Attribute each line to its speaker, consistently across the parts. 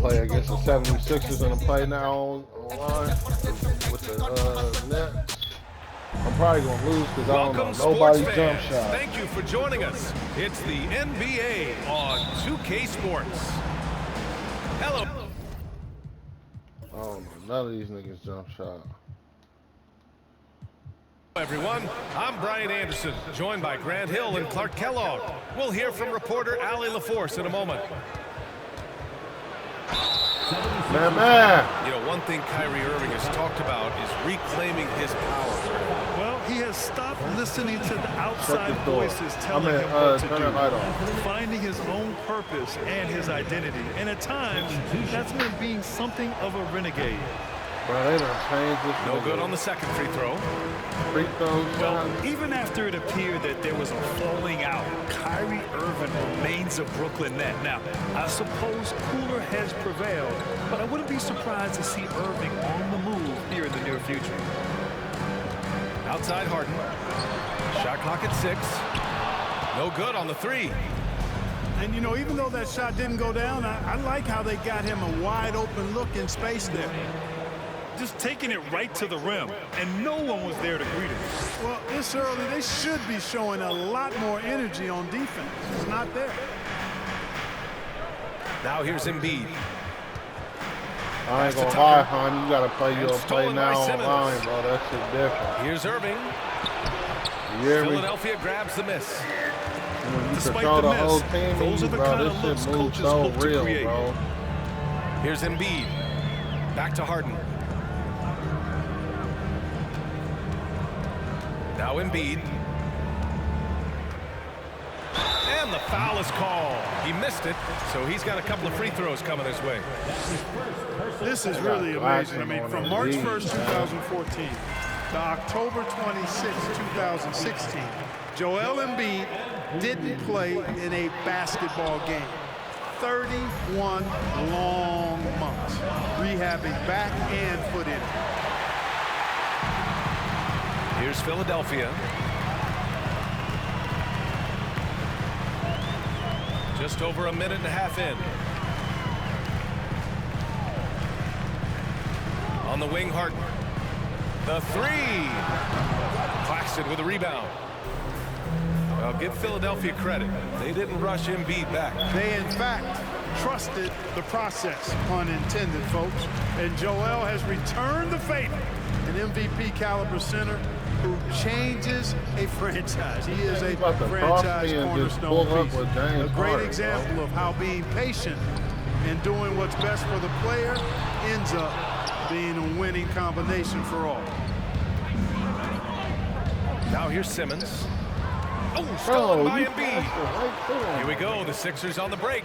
Speaker 1: play against the 76ers in the play now online with the Nets. I'm probably going to lose because I don't
Speaker 2: Welcome,
Speaker 1: know nobody's
Speaker 2: sports
Speaker 1: jump
Speaker 2: fans.
Speaker 1: shot.
Speaker 2: Thank you for joining us. It's the NBA on 2K Sports. Hello.
Speaker 1: I don't know none of these niggas jump shot.
Speaker 2: Everyone, I'm Brian Anderson, joined by Grant Hill and Clark Kellogg. We'll hear from reporter Allie LaForce in a moment.
Speaker 1: Man.
Speaker 2: You know, one thing Kyrie Irving has talked about is reclaiming his power.
Speaker 3: Well, he has stopped listening to the outside voices telling him
Speaker 1: turn
Speaker 3: what to
Speaker 1: that light off.
Speaker 3: do, finding his own purpose and his identity. And at times, that's meant being something of a renegade.
Speaker 1: Bro, they done changed this.
Speaker 2: No good on the second free throw.
Speaker 1: Free throw shot.
Speaker 3: Well, even after it appeared that there was a falling out, Kyrie Irving remains a Brooklyn Net. Now, I suppose cooler heads prevail, but I wouldn't be surprised to see Irving on the move here in the near future.
Speaker 2: Outside Harden. Shot clock at 6. No good on the 3.
Speaker 4: And, you know, even though that shot didn't go down, I like how they got him a wide open look in space there.
Speaker 3: Just taking it right to the rim, and no one was there to greet him.
Speaker 4: Well, this early, they should be showing a lot more energy on defense. It's not there.
Speaker 2: Now here's Embiid.
Speaker 1: I ain't gonna lie, hon. You gotta play your play now online, bro. That shit different.
Speaker 2: Here's Irving. Philadelphia grabs the miss.
Speaker 1: You
Speaker 3: Despite
Speaker 1: control the whole
Speaker 3: miss,
Speaker 1: team,
Speaker 3: those are the
Speaker 1: bro.
Speaker 3: kind
Speaker 1: This
Speaker 3: of
Speaker 1: shit
Speaker 3: looks
Speaker 1: moves
Speaker 3: coaches
Speaker 1: so
Speaker 3: hope to
Speaker 1: real,
Speaker 3: create.
Speaker 1: bro.
Speaker 2: Here's Embiid. Back to Harden. Now Embiid. And the foul is called. He missed it, so he's got a couple of free throws coming his way.
Speaker 4: This is really amazing. I mean, from March 1st, 2014 to October 26th, 2016, Joel Embiid didn't play in a basketball game. 31 long months, rehabbing back and foot injury.
Speaker 2: Here's Philadelphia. Just over a minute and a half in. On the wing, Harden. The 3. Claxton with a rebound. Well, give Philadelphia credit. They didn't rush Embiid back.
Speaker 4: They, in fact, trusted the process, pun intended, folks. And Joel has returned the favor. An MVP caliber center who changes a franchise. He is a franchise cornerstone piece. A great example of how being patient and doing what's best for the player ends up being a winning combination for all.
Speaker 2: Now here's Simmons. Oh, stolen by Embiid. Here we go. The Sixers on the break.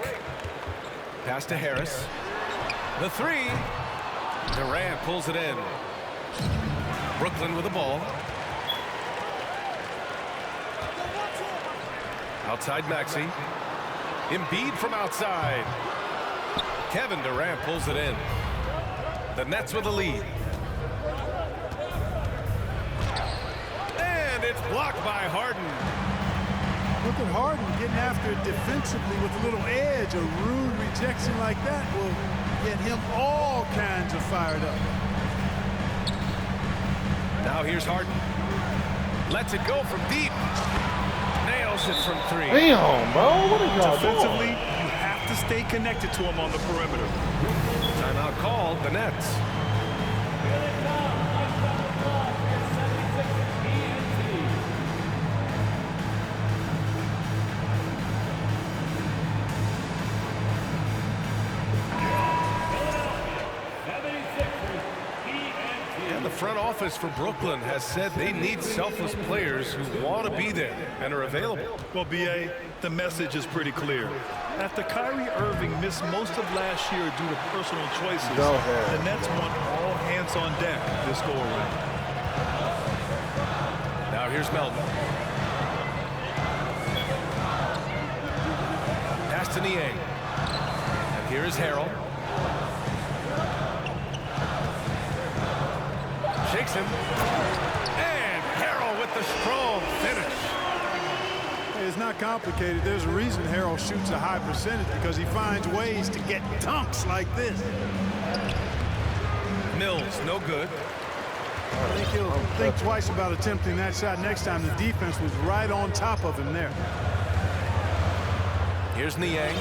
Speaker 2: Pass to Harris. The 3. Durant pulls it in. Brooklyn with the ball. Outside Maxey. Embiid from outside. Kevin Durant pulls it in. The Nets with the lead. And it's blocked by Harden.
Speaker 4: Look at Harden getting after it defensively with a little edge. A rude rejection like that will get him all kinds of fired up.
Speaker 2: Now here's Harden. Lets it go from deep. Nails it from 3.
Speaker 1: Damn, bro. What are y'all
Speaker 3: Defensively,
Speaker 1: doing?
Speaker 3: you have to stay connected to him on the perimeter.
Speaker 2: Timeout called. The Nets. And the front office for Brooklyn has said they need selfless players who want to be there and are available.
Speaker 3: Well, B.A., the message is pretty clear. After Kyrie Irving missed most of last year due to personal choices, the Nets want all hands on deck this go around.
Speaker 2: Now here's Melton. Pass to Niang. And here is Harrell. Shakes him. And Harrell with the strong finish.
Speaker 4: Hey, It's not complicated. There's a reason Harrell shoots a high percentage, because he finds ways to get dunks like this.
Speaker 2: Mills, no good.
Speaker 4: I think he'll think twice about attempting that shot next time. The defense was right on top of him there.
Speaker 2: Here's Niang.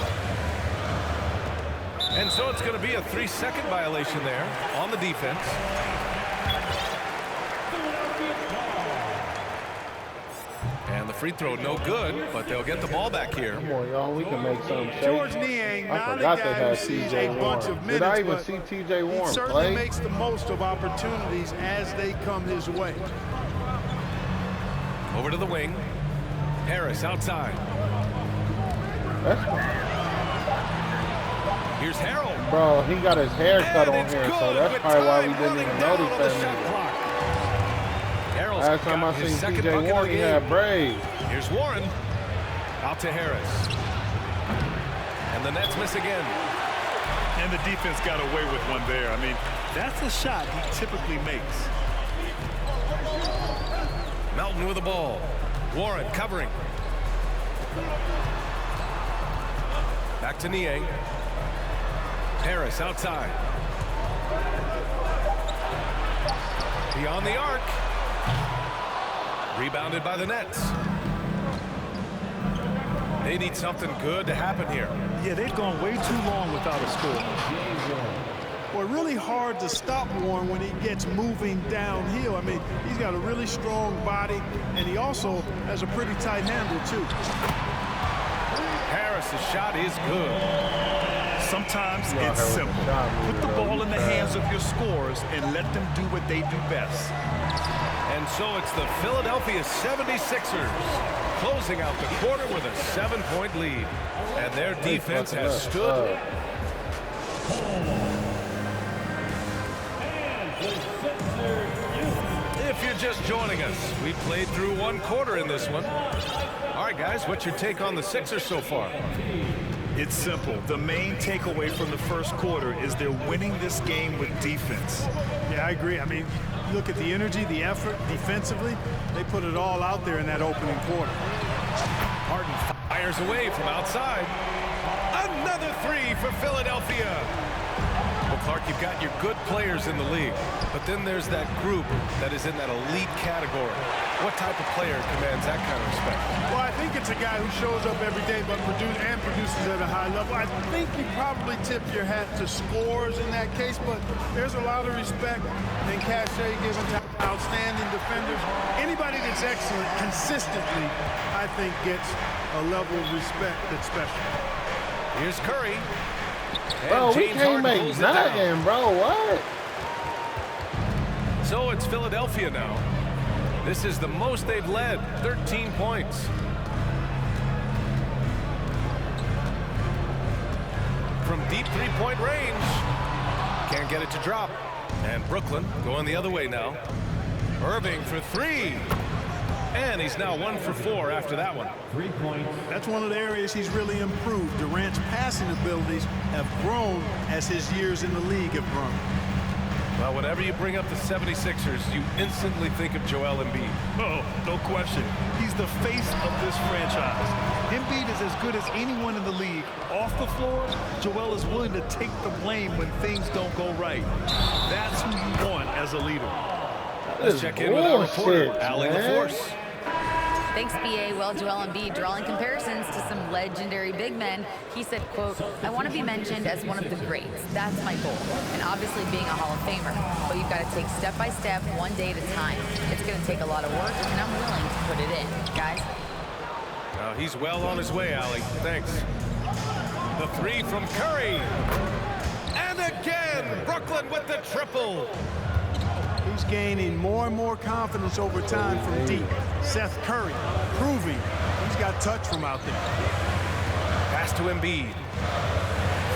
Speaker 2: And so it's going to be a 3-second violation there on the defense. And the free throw, no good, but they'll get the ball back here.
Speaker 1: Come on, y'all. We can make something shake.
Speaker 4: George Niang,
Speaker 1: I
Speaker 4: not a
Speaker 1: forgot they
Speaker 4: guy who
Speaker 1: had
Speaker 4: sees
Speaker 1: TJ
Speaker 4: a bunch
Speaker 1: Warren.
Speaker 4: of
Speaker 1: Did I
Speaker 4: minutes,
Speaker 1: even
Speaker 4: but
Speaker 1: see TJ
Speaker 4: he
Speaker 1: Warren
Speaker 4: certainly
Speaker 1: play?
Speaker 4: makes the most of opportunities as they come his way.
Speaker 2: Over to the wing. Harris outside. Here's Harrell.
Speaker 1: Bro, he got his hair cut on
Speaker 2: it's
Speaker 1: here, so
Speaker 2: good
Speaker 1: that's
Speaker 2: with
Speaker 1: probably why we
Speaker 2: time
Speaker 1: didn't
Speaker 2: running
Speaker 1: even
Speaker 2: down
Speaker 1: notice
Speaker 2: on the
Speaker 1: that
Speaker 2: shot
Speaker 1: nigga.
Speaker 2: clock. Harrell's
Speaker 1: Last time
Speaker 2: got
Speaker 1: I
Speaker 2: his
Speaker 1: seen
Speaker 2: second
Speaker 1: TJ
Speaker 2: bucket of
Speaker 1: Warren,
Speaker 2: the
Speaker 1: he
Speaker 2: game.
Speaker 1: had braids.
Speaker 2: Here's Warren. Out to Harris. And the Nets miss again.
Speaker 3: And the defense got away with one there. I mean, that's a shot he typically makes.
Speaker 2: Melton with the ball. Warren covering. Back to Niang. Harris outside. Beyond the arc. Rebounded by the Nets. They need something good to happen here.
Speaker 3: Yeah, they've gone way too long without a score.
Speaker 4: Well, really hard to stop Warren when he gets moving downhill. I mean, he's got a really strong body, and he also has a pretty tight handle, too.
Speaker 2: Harris's shot is good.
Speaker 3: Sometimes it's simple. Put the ball in the hands of your scorers and let them do what they do best.
Speaker 2: And so it's the Philadelphia 76ers closing out the quarter with a 7-point lead. And their defense has stood. If you're just joining us, we played through one quarter in this one. All right, guys, what's your take on the Sixers so far?
Speaker 3: It's simple. The main takeaway from the first quarter is they're winning this game with defense.
Speaker 4: Yeah, I agree. I mean, look at the energy, the effort defensively. They put it all out there in that opening quarter.
Speaker 2: Harden fires away from outside. Another three for Philadelphia. Well, Clark, you've got your good players in the league, but then there's that group that is in that elite category. What type of player commands that kind of respect?
Speaker 4: Well, I think it's a guy who shows up every day but produces at a high level. I think you probably tip your hat to scores in that case, but there's a lot of respect and cachet given to outstanding defenders. Anybody that's excellent consistently, I think, gets a level of respect that's special.
Speaker 2: Here's Curry.
Speaker 1: Bro,
Speaker 2: And
Speaker 1: we
Speaker 2: James
Speaker 1: can't
Speaker 2: Harden
Speaker 1: make
Speaker 2: pulls it down.
Speaker 1: nothing, bro. What?
Speaker 2: So it's Philadelphia now. This is the most they've led, 13 points. From deep three-point range. Can't get it to drop. And Brooklyn going the other way now. Irving for three. And he's now 1 for 4 after that one.
Speaker 5: 3 points.
Speaker 4: That's one of the areas he's really improved. Durant's passing abilities have grown as his years in the league have grown.
Speaker 2: Well, whenever you bring up the 76ers, you instantly think of Joel Embiid.
Speaker 3: Oh, no question. He's the face of this franchise. Embiid is as good as anyone in the league. Off the floor, Joel is willing to take the blame when things don't go right. That's who you want as a leader.
Speaker 2: Let's check in with our reporter, Allie LaForce.
Speaker 6: Thanks, BA. Well, Joel Embiid drawing comparisons to some legendary big men. He said, quote, "I want to be mentioned as one of the greats. That's my goal. And obviously being a Hall of Famer. But you've got to take step by step, one day at a time. It's going to take a lot of work, and I'm willing to put it in. Guys?"
Speaker 2: He's well on his way, Allie. Thanks. The three from Curry. And again, Brooklyn with the triple.
Speaker 4: He's gaining more and more confidence over time from deep. Seth Curry proving he's got touch from out there.
Speaker 2: Pass to Embiid.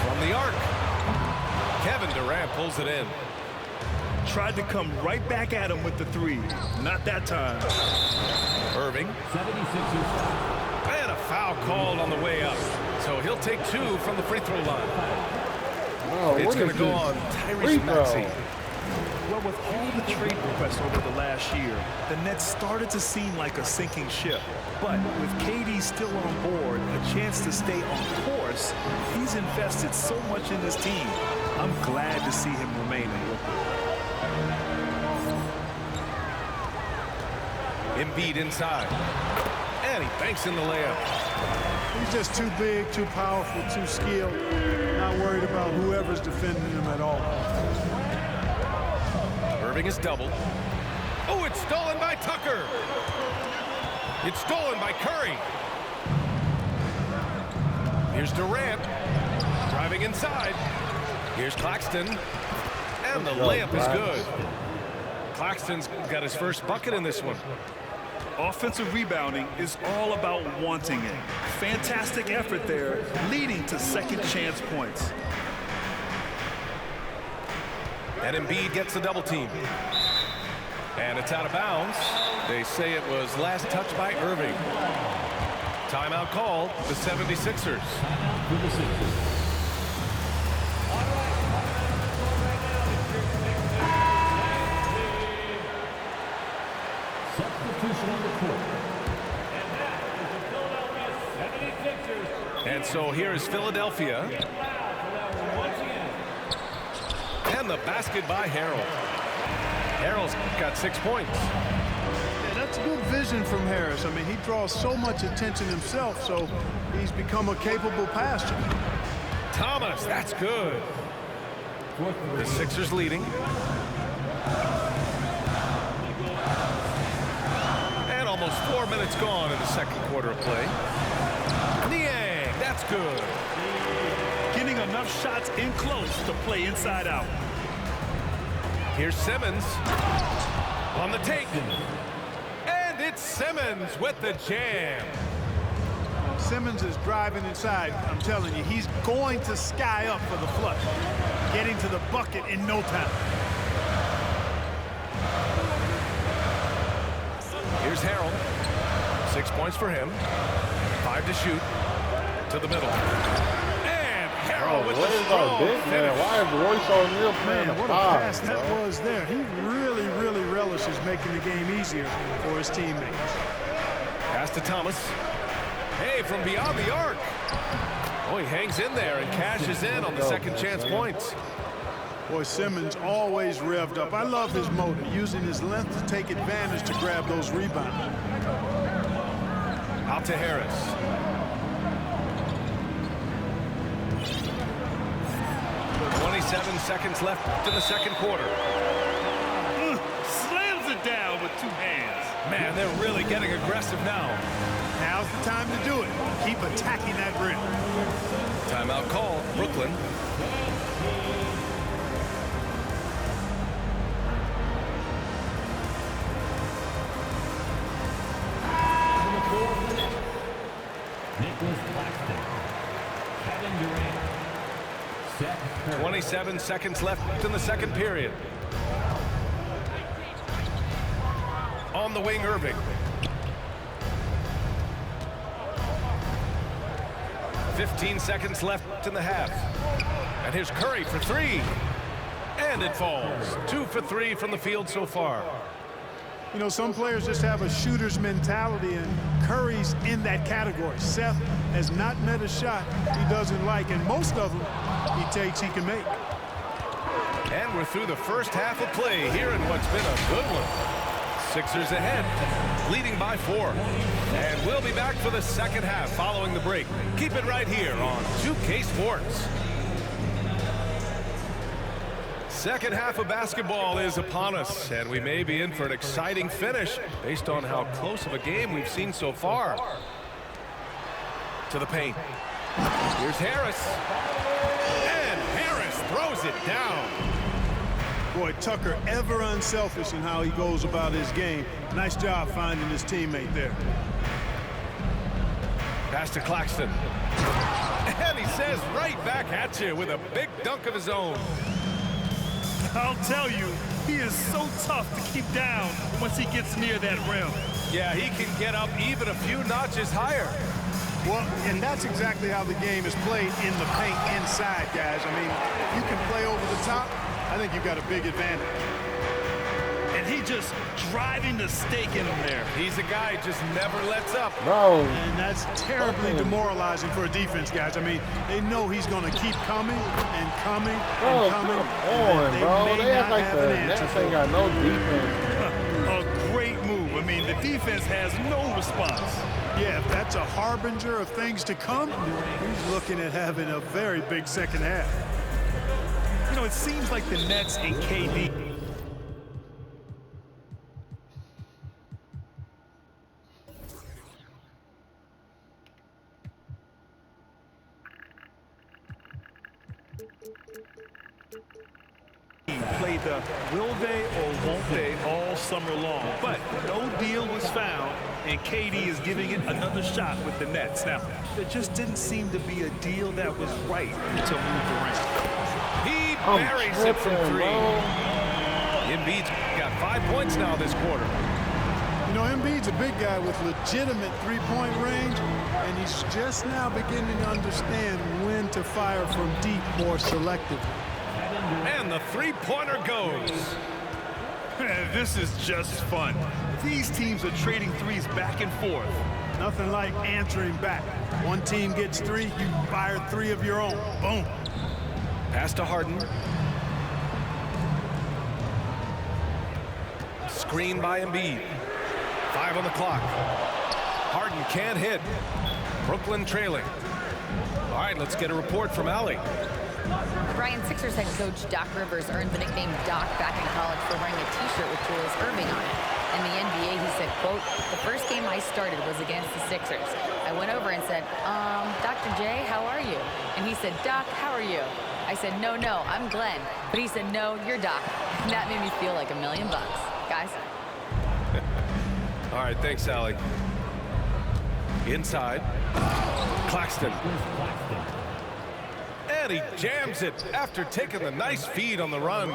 Speaker 2: From the arc. Kevin Durant pulls it in.
Speaker 3: Tried to come right back at him with the three. Not that time.
Speaker 2: Irving.
Speaker 5: 76ers.
Speaker 2: And a foul called on the way up. So he'll take 2 from the free throw line.
Speaker 1: Oh,
Speaker 2: It's
Speaker 1: what
Speaker 2: going
Speaker 1: is
Speaker 2: to go
Speaker 1: this?
Speaker 2: on
Speaker 1: Free
Speaker 2: Tyrese
Speaker 1: throw.
Speaker 2: Maxey.
Speaker 3: Well, with all the trade requests over the last year, the Nets started to seem like a sinking ship. But with KD still on board, a chance to stay on course, he's invested so much in this team. I'm glad to see him remain in Brooklyn.
Speaker 2: Embiid inside. And he banks in the layup.
Speaker 4: He's just too big, too powerful, too skilled. Not worried about whoever's defending him at all.
Speaker 2: Irving is doubled. Oh, it's stolen by Tucker. It's stolen by Curry. Here's Durant. Driving inside. Here's Claxton. And the layup is good. Claxton's got his first bucket in this one.
Speaker 3: Offensive rebounding is all about wanting it. Fantastic effort there, leading to second chance points.
Speaker 2: And Embiid gets the double team. And it's out of bounds. They say it was last touched by Irving. Timeout called, the 76ers. And so here is Philadelphia. And the basket by Harrell. Harrell's got 6 points.
Speaker 4: Yeah, that's good vision from Harris. I mean, he draws so much attention himself, so he's become a capable passer.
Speaker 2: Thomas, that's good. The Sixers leading. And almost 4 minutes gone in the second quarter of play. Niang, that's good.
Speaker 3: Getting enough shots in close to play inside out.
Speaker 2: Here's Simmons on the take. And it's Simmons with the jam.
Speaker 4: Simmons is driving inside. I'm telling you, he's going to sky up for the flush. Getting to the bucket in no time.
Speaker 2: Here's Harrell. 6 points for him. 5 to shoot. To the middle. And Harrell with the strong finish.
Speaker 1: Why is Royce O'Neal playing
Speaker 4: Man, what a pass that was there. He really, really relishes making the game easier for his teammates.
Speaker 2: Pass to Thomas. Hey, from beyond the arc. Oh, he hangs in there and cashes in on the second chance points.
Speaker 4: Boy, Simmons always revved up. I love his motor, using his length to take advantage to grab those rebounds.
Speaker 2: Out to Harris. 27 seconds left in the second quarter.
Speaker 3: Slams it down with 2 hands.
Speaker 2: Man, they're really getting aggressive now.
Speaker 4: Now's the time to do it. Keep attacking that rim.
Speaker 2: Timeout call, Brooklyn.
Speaker 5: Nicholas Claxton, Kevin Durant, Seth Curry.
Speaker 2: 27 seconds left in the second period. On the wing, Irving. 15 seconds left in the half. And here's Curry for 3. And it falls. 2 for 3 from the field so far.
Speaker 4: You know, some players just have a shooter's mentality, and Curry's in that category. Seth has not met a shot he doesn't like, and most of them he takes he can make.
Speaker 2: And we're through the first half of play here in what's been a good one. Sixers ahead, leading by 4. And we'll be back for the second half following the break. Keep it right here on 2K Sports. Second half of basketball is upon us, and we may be in for an exciting finish based on how close of a game we've seen so far. To the paint. Here's Harris. And Harris throws it down.
Speaker 4: Boy, Tucker ever unselfish in how he goes about his game. Nice job finding his teammate there.
Speaker 2: Pass to Claxton. And he says right back at you with a big dunk of his own.
Speaker 3: I'll tell you, he is so tough to keep down once he gets near that rim.
Speaker 2: Yeah, he can get up even a few notches higher.
Speaker 4: Well, and that's exactly how the game is played in the paint inside, guys. I mean, if you can play over the top, I think you've got a big advantage.
Speaker 3: just driving the stake in him there.
Speaker 2: He's a guy who just never lets up.
Speaker 1: Bro.
Speaker 4: And that's terribly demoralizing for a defense, guys. I mean, they know he's going to keep coming and coming and coming.
Speaker 1: Come on, bro. They act like the Nets ain't got no defense.
Speaker 3: A great move. I mean, the defense has no response.
Speaker 4: Yeah, if that's a harbinger of things to come, he's looking at having a very big second half.
Speaker 3: You know, it seems like the Nets and KD played the will they or won't they all summer long, but no deal was found, and KD is giving it another shot with the Nets. Now, there just didn't seem to be a deal that was right to move the ring.
Speaker 2: He buries it from three. Embiid's got 5 points now this quarter.
Speaker 4: You know, Embiid's a big guy with legitimate three-point range, and he's just now beginning to understand when to fire from deep more selectively.
Speaker 2: And the three-pointer goes.
Speaker 3: This is just fun. These teams are trading threes back and forth.
Speaker 4: Nothing like answering back. One team gets three, you fire three of your own. Boom.
Speaker 2: Pass to Harden. Screen by Embiid. 5 on the clock. Harden can't hit. Brooklyn trailing. All right, let's get a report from Allie.
Speaker 6: Brian, Sixers head coach Doc Rivers earned the nickname Doc back in college for wearing a T-shirt with Julius Erving on it. In the NBA, he said, quote, "The first game I started was against the Sixers. I went over and said, Dr. J, how are you?" And he said, "Doc, how are you?" I said, no, I'm Glenn." But he said, "No, you're Doc." And that made me feel like $1 million, guys.
Speaker 2: All right, thanks, Allie. Inside. Claxton. And he jams it after taking the nice feed on the run.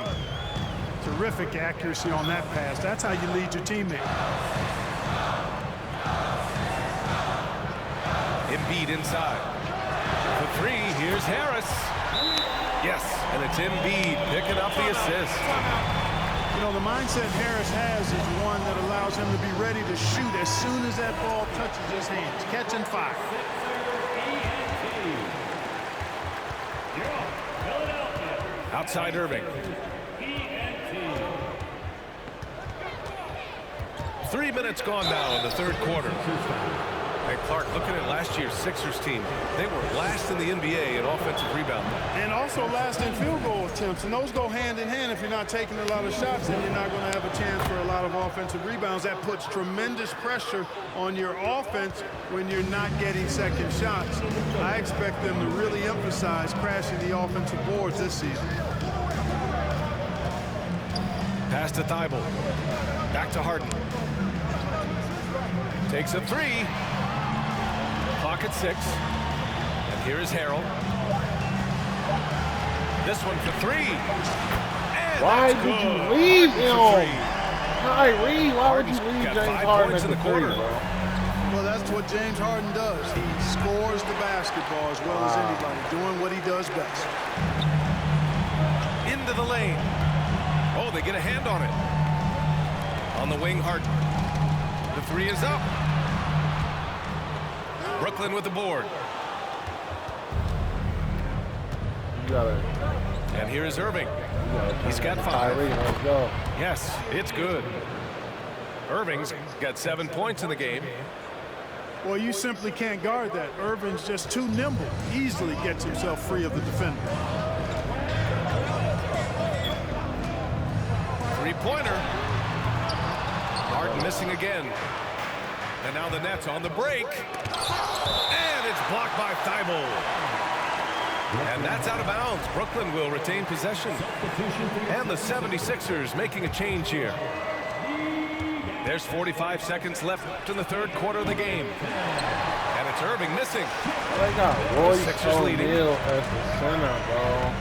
Speaker 4: Terrific accuracy on that pass. That's how you lead your teammate.
Speaker 2: Embiid inside. For three, here's Harris. Yes, and it's Embiid picking up the assist.
Speaker 4: You know, the mindset Harris has is one that allows him to be ready to shoot as soon as that ball touches his hands. Catch and fire.
Speaker 2: Outside Irving. 3 minutes gone now in the third quarter. And Clark, looking at last year's Sixers team, they were last in the NBA in offensive rebound.
Speaker 4: And also last in field goal attempts. And those go hand in hand. If you're not taking a lot of shots, then you're not going to have a chance for a lot of offensive rebounds. That puts tremendous pressure on your offense when you're not getting second shots. I expect them to really emphasize crashing the offensive boards this season.
Speaker 2: Pass to Thibault. Back to Harden. Takes a three. Clock at 6. And here is Harrell. This one for three. And
Speaker 1: Why
Speaker 2: that's
Speaker 1: did you
Speaker 2: good.
Speaker 1: leave
Speaker 2: Harden
Speaker 1: him?
Speaker 2: for
Speaker 1: Kyrie, why would you
Speaker 2: Harden's
Speaker 1: leave
Speaker 2: got
Speaker 1: James
Speaker 2: 5
Speaker 1: Harden
Speaker 2: points
Speaker 1: at
Speaker 2: in
Speaker 1: the
Speaker 2: the quarter.
Speaker 1: three, bro?
Speaker 4: Well, that's what James Harden does. He scores the basketball as well as anybody, doing what he does best.
Speaker 2: Into the lane. Oh, they get a hand on it. On the wing, Harden. The three is up. Brooklyn with the board.
Speaker 1: You gotta,
Speaker 2: And here is Irving. He's got 5.
Speaker 1: Kyrie, let's go.
Speaker 2: Yes, it's good. Irving's got 7 points in the game.
Speaker 4: Well, you simply can't guard that. Irving's just too nimble. Easily gets himself free of the defender.
Speaker 2: Three-pointer. Harden missing again. And now the Nets on the break. And it's blocked by Thibault. And that's out of bounds. Brooklyn will retain possession. And the 76ers making a change here. There's 45 seconds left in the third quarter of the game. And it's Irving missing.
Speaker 1: They got Royce
Speaker 2: Sixers leading.
Speaker 1: O'Neal as the center, bro.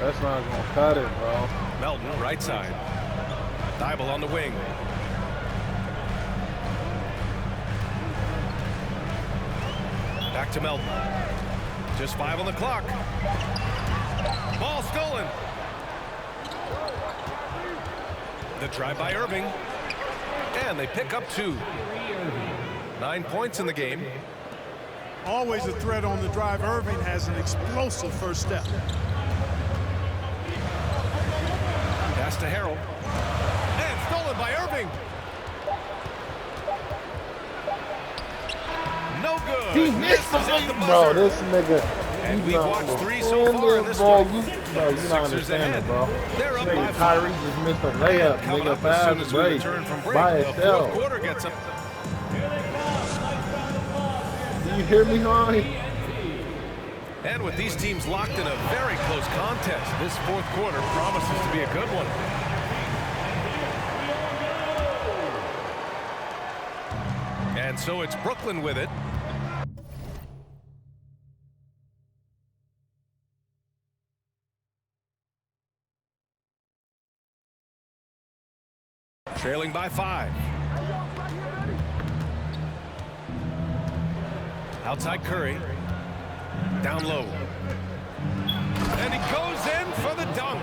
Speaker 1: That's not going to cut it, bro.
Speaker 2: Melton, right side. Thibault on the wing. Back to Melton. Just 5 on the clock. Ball stolen. The The drive by Irving. And they pick up 2. 9 points in the game.
Speaker 4: Always a threat on the drive. Irving has an explosive first step.
Speaker 2: Pass to Harrell. And stolen by Irving. No good.
Speaker 1: He missed the bro. This nigga.
Speaker 2: And we've watched 3 so far in this one.
Speaker 1: Bro, you not understanding, bro.
Speaker 2: They're up
Speaker 1: Nigga,
Speaker 2: by 4.
Speaker 1: Kyrie just missed a layup. Nigga, fast break by
Speaker 2: The fourth
Speaker 1: itself.
Speaker 2: quarter gets him.
Speaker 1: Do you hear me, Honey?
Speaker 2: And with these teams locked in a very close contest, this fourth quarter promises to be a good one. And so it's Brooklyn with it. Trailing by 5. Outside Curry. Down low. And he goes in for the dunk.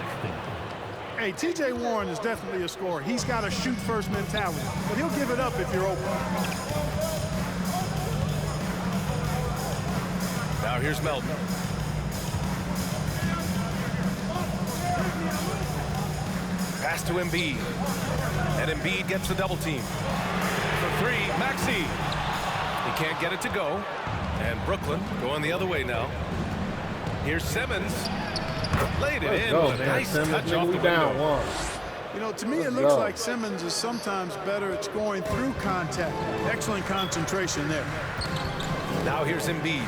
Speaker 4: Hey, T.J. Warren is definitely a scorer. He's got a shoot-first mentality, but he'll give it up if you're open.
Speaker 2: Now here's Melton. Pass to Embiid. And Embiid gets the double team. For 3, Maxey. He can't get it to go. And Brooklyn going the other way now. Here's Simmons. Laid it in with a nice touch off the window.
Speaker 4: You know, to me, it looks like Simmons is sometimes better at scoring through contact. Excellent concentration there.
Speaker 2: Now here's Embiid.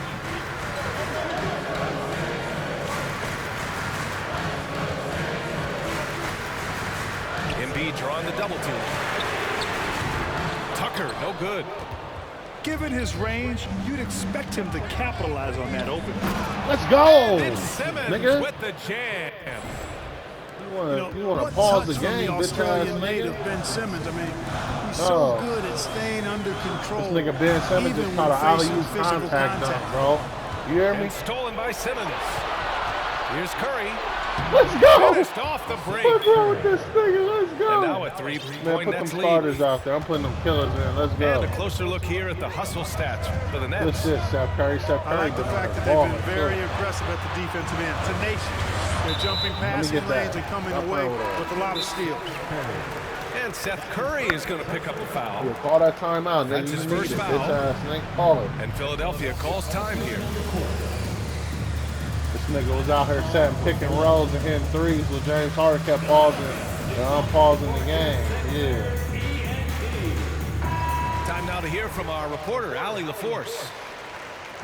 Speaker 2: Embiid drawing the double team. Tucker, no good.
Speaker 3: Given his range, you'd expect him to capitalize on that open.
Speaker 1: Let's go,
Speaker 2: It's Simmons
Speaker 1: nigga.
Speaker 2: with the jam.
Speaker 1: You want to pause the game, bitch ass
Speaker 4: Australian
Speaker 1: nigga?
Speaker 4: native Ben Simmons. I mean, he's so good at staying under control.
Speaker 1: This nigga Ben Simmons just caught an alley-oop contact dunk, bro. You hear me?
Speaker 2: And stolen by Simmons. Here's Curry.
Speaker 1: Let's go.
Speaker 2: Finished off the break.
Speaker 1: What's wrong with this nigga? Let's go.
Speaker 2: And now a
Speaker 1: Man,
Speaker 2: three-point
Speaker 1: put them
Speaker 2: Nets lead.
Speaker 1: starters out there. I'm putting them killers in. Let's go.
Speaker 2: And a closer look here at the hustle stats for the
Speaker 1: What's
Speaker 2: Nets.
Speaker 1: this, Steph Curry? Steph Curry
Speaker 4: I like the
Speaker 1: been on
Speaker 4: fact
Speaker 1: the
Speaker 4: that
Speaker 1: ball.
Speaker 4: they've been very aggressive at the defensive end. Tenacious. They're jumping passing
Speaker 1: get that.
Speaker 4: lanes and coming
Speaker 1: I'll
Speaker 4: away
Speaker 1: play with that.
Speaker 4: with a lot of steal.
Speaker 2: And Seth Curry is going to pick up the foul.
Speaker 1: Yeah, call that timeout.
Speaker 2: That's
Speaker 1: Nigga,
Speaker 2: his
Speaker 1: you need
Speaker 2: first
Speaker 1: it,
Speaker 2: foul.
Speaker 1: bitch ass nigga. Call it.
Speaker 2: And Philadelphia calls time here.
Speaker 1: This nigga was out here setting pick and rolls and hitting threes while James Harden kept pausing and unpausing the game. Yeah.
Speaker 2: Time now to hear from our reporter, Allie LaForce.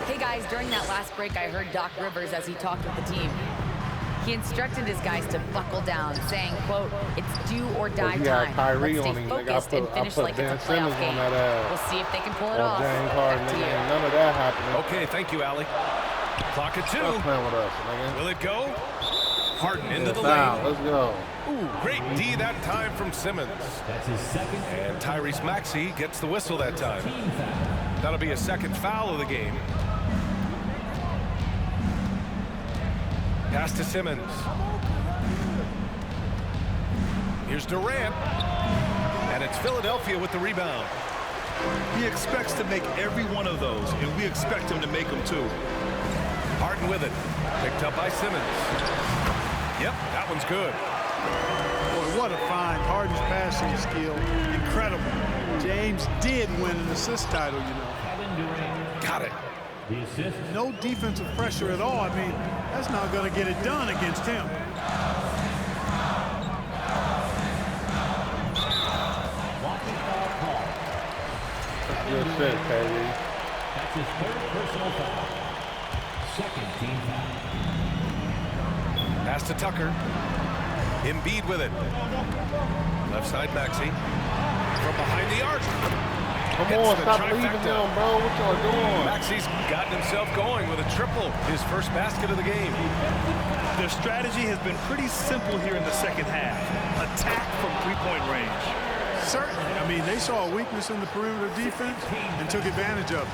Speaker 6: Hey guys, during that last break, I heard Doc Rivers as he talked with the team. He instructed his guys to buckle down, saying, quote, "It's do or die
Speaker 1: you got
Speaker 6: time.
Speaker 1: Kyrie
Speaker 6: Let's
Speaker 1: on
Speaker 6: stay
Speaker 1: him, nigga.
Speaker 6: focused and
Speaker 1: I
Speaker 6: finish
Speaker 1: put
Speaker 6: like
Speaker 1: Ben
Speaker 6: it's a
Speaker 1: Simmons
Speaker 6: playoff
Speaker 1: on
Speaker 6: game.
Speaker 1: that ass.
Speaker 6: We'll see if they can pull it
Speaker 1: Oh,
Speaker 6: off."
Speaker 1: James Harden,
Speaker 6: Back to
Speaker 1: nigga.
Speaker 6: you.
Speaker 1: Ain't none of that happening.
Speaker 2: Okay, thank you, Allie. Clock at 2.
Speaker 1: Stop playing with us, nigga.
Speaker 2: Will it go? Harden into the
Speaker 1: Foul.
Speaker 2: lane.
Speaker 1: Let's go.
Speaker 2: Ooh, great D that time from Simmons.
Speaker 5: That's his second.
Speaker 2: And Tyrese Maxey gets the whistle that time.
Speaker 5: Team foul.
Speaker 2: That'll be a second foul of the game. Pass to Simmons. Here's Durant. And it's Philadelphia with the rebound.
Speaker 3: He expects to make every one of those, and we expect him to make them too.
Speaker 2: Harden with it. Picked up by Simmons. Yep, that one's good.
Speaker 4: Boy, what a find. Harden's passing skill. Incredible. James did win an assist title, you know.
Speaker 5: Kevin Durant.
Speaker 2: Got it.
Speaker 5: The assist.
Speaker 4: No defensive pressure at all. I mean, that's not going to get it done against him.
Speaker 5: Walking foul call.
Speaker 1: Good shit, Kyrie.
Speaker 5: That's his third personal foul. Second team foul.
Speaker 2: Pass to Tucker. Embiid with it. Left side Maxey. From behind the arc.
Speaker 1: Come
Speaker 2: Hits
Speaker 1: on,
Speaker 2: the
Speaker 1: stop
Speaker 2: trifecta.
Speaker 1: leaving them, bro. What y'all doing?
Speaker 2: Maxey's gotten himself going with a triple. His first basket of the game.
Speaker 3: Their strategy has been pretty simple here in the second half. Attack from three-point range.
Speaker 4: Certainly. I mean, they saw a weakness in the perimeter defense and took advantage of it.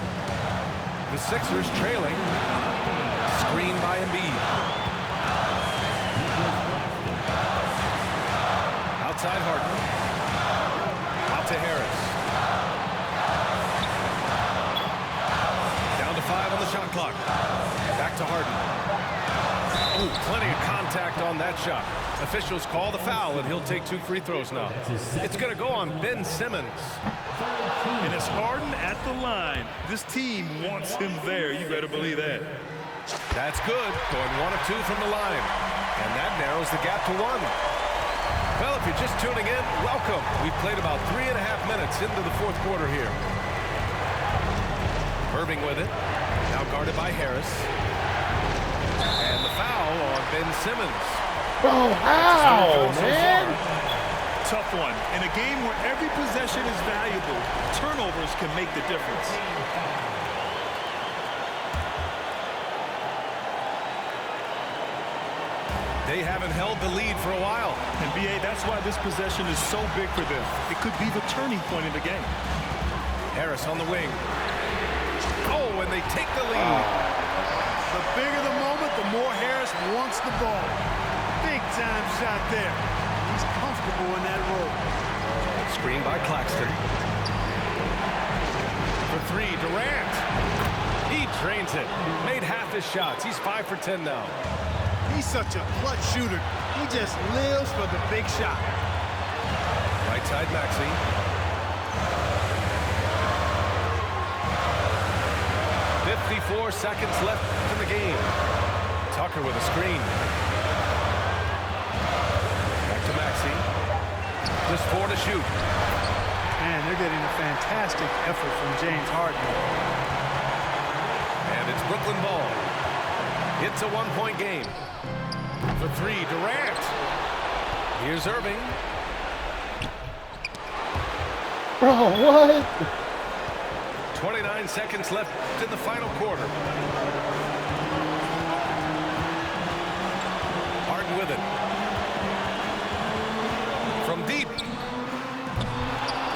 Speaker 2: The Sixers trailing. Screen by Embiid. Outside Harden. to Harris. Down to 5 on the shot clock. Back to Harden. Oh, plenty of contact on that shot. Officials call the foul, and he'll take 2 free throws now. It's going to go on Ben Simmons.
Speaker 3: And it's Harden at the line. This team wants him there. You better believe that.
Speaker 2: That's good. Going 1 of 2 from the line. And that narrows the gap to 1. Well, if you're just tuning in, welcome. We've played about 3.5 minutes into the 4th quarter here. Irving with it. Now guarded by Harris. And the foul on Ben Simmons.
Speaker 1: Oh, how, man?
Speaker 3: Tough one. In a game where every possession is valuable, turnovers can make the difference.
Speaker 2: They haven't held the lead for a while.
Speaker 3: And B.A., that's why this possession is so big for them. It could be the turning point in the game.
Speaker 2: Harris on the wing. Oh, and they take the lead.
Speaker 4: The bigger the moment, the more Harris wants the ball. Big time shot there. He's comfortable in that role.
Speaker 2: Screen by Claxton. For 3, Durant. He drains it. Made half his shots. He's 5 for 10 now.
Speaker 4: He's such a clutch shooter. He just lives for the big shot.
Speaker 2: Right side, Maxey. .54 seconds left in the game. Tucker with a screen. Back to Maxey. Just 4 to shoot.
Speaker 4: Man, they're getting a fantastic effort from James Harden.
Speaker 2: And it's Brooklyn ball. It's a 1-point game. For 3, Durant. Here's Irving.
Speaker 1: Bro, what?
Speaker 2: 29 seconds left in the final quarter. Harden with it. From deep.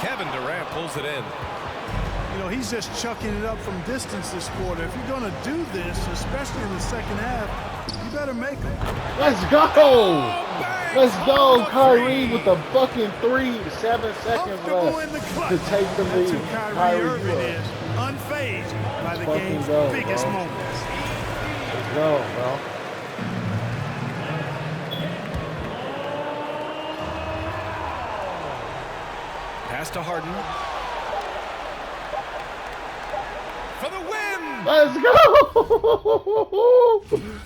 Speaker 2: Kevin Durant pulls it in.
Speaker 4: You know, he's just chucking it up from distance this quarter. If you're going to do this, especially in the second half, you better make them.
Speaker 1: Let's go! Let's go, Kyrie, with the fucking 3, 7 seconds left to take the lead.
Speaker 4: That's who Kyrie Irving is, unfazed by the game's biggest moments.
Speaker 1: Let's go, bro.
Speaker 2: Pass to Harden. For the win!
Speaker 1: Let's go!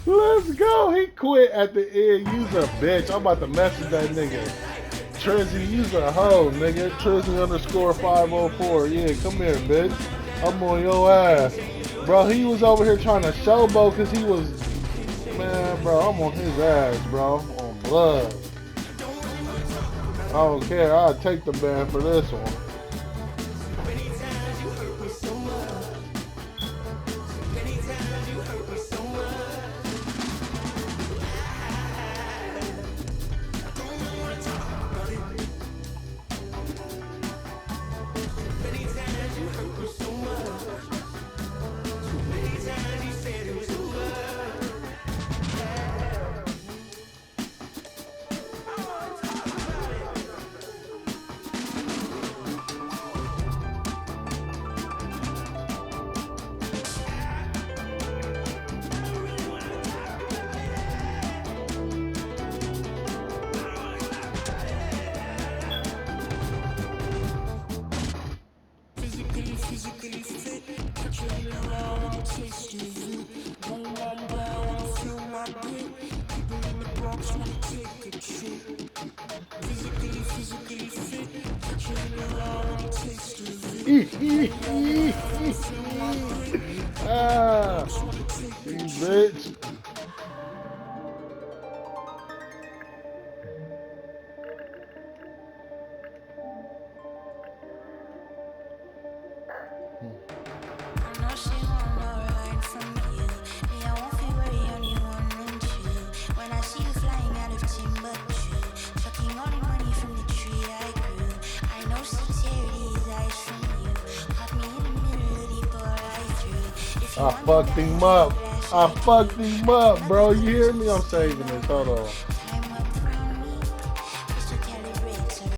Speaker 1: Let's go! He quit at the end. You's a bitch. I'm about to message that nigga. Trizzy, you's a hoe, nigga. Trizzy _504. Yeah, come here, bitch. I'm on your ass. Bro, he was over here trying to showboat because he was... Man, bro, I'm on his ass, bro. I'm on blood. I don't care. I'll take the ban for this one. Ah, you bitch. I fucked him up. I fucked him up, bro. You hear me? I'm saving this. Hold on.